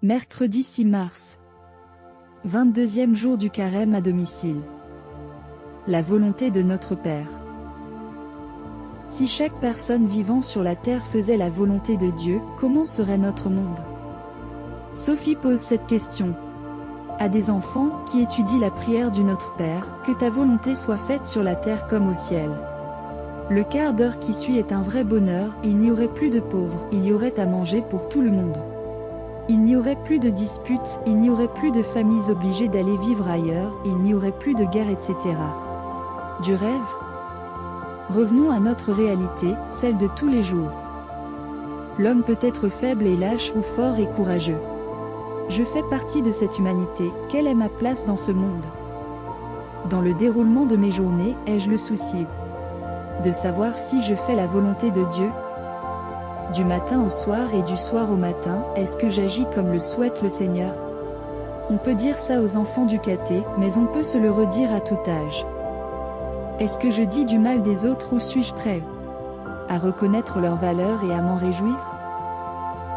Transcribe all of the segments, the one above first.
Mercredi 6 mars. 22e jour du carême à domicile. La volonté de notre Père. Si chaque personne vivant sur la terre faisait la volonté de Dieu, comment serait notre monde? Sophie pose cette question à des enfants qui étudient la prière du Notre Père, que ta volonté soit faite sur la terre comme au ciel. Le quart d'heure qui suit est un vrai bonheur, il n'y aurait plus de pauvres, il y aurait à manger pour tout le monde. Il n'y aurait plus de disputes, il n'y aurait plus de familles obligées d'aller vivre ailleurs, il n'y aurait plus de guerre, etc. Du rêve? Revenons à notre réalité, celle de tous les jours. L'homme peut être faible et lâche ou fort et courageux. Je fais partie de cette humanité, quelle est ma place dans ce monde? Dans le déroulement de mes journées, ai-je le souci de savoir si je fais la volonté de Dieu? Du matin au soir et du soir au matin, est-ce que j'agis comme le souhaite le Seigneur? On peut dire ça aux enfants du caté, mais on peut se le redire à tout âge. Est-ce que je dis du mal des autres ou suis-je prêt à reconnaître leurs valeurs et à m'en réjouir?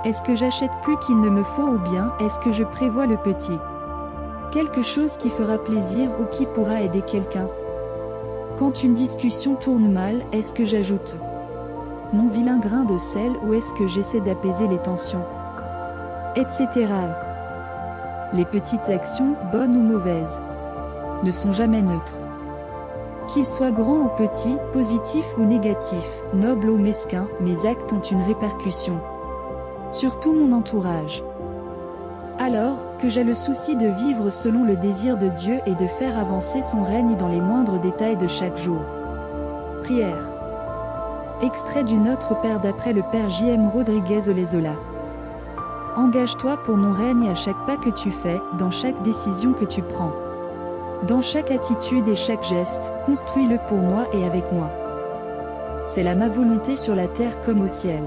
Est-ce que j'achète plus qu'il ne me faut ou bien est-ce que je prévois le petit? Quelque chose qui fera plaisir ou qui pourra aider quelqu'un? Quand une discussion tourne mal, est-ce que j'ajoute mon vilain grain de sel ou est-ce que j'essaie d'apaiser les tensions? Etc. Les petites actions, bonnes ou mauvaises, ne sont jamais neutres. Qu'ils soient grands ou petits, positifs ou négatifs, nobles ou mesquins, mes actes ont une répercussion. Sur tout mon entourage. Alors, que j'ai le souci de vivre selon le désir de Dieu et de faire avancer son règne dans les moindres détails de chaque jour. Prière. Extrait du Notre Père d'après le Père J.M. Rodriguez Olezola. Engage-toi pour mon règne à chaque pas que tu fais, dans chaque décision que tu prends. Dans chaque attitude et chaque geste, construis-le pour moi et avec moi. C'est là ma volonté sur la terre comme au ciel.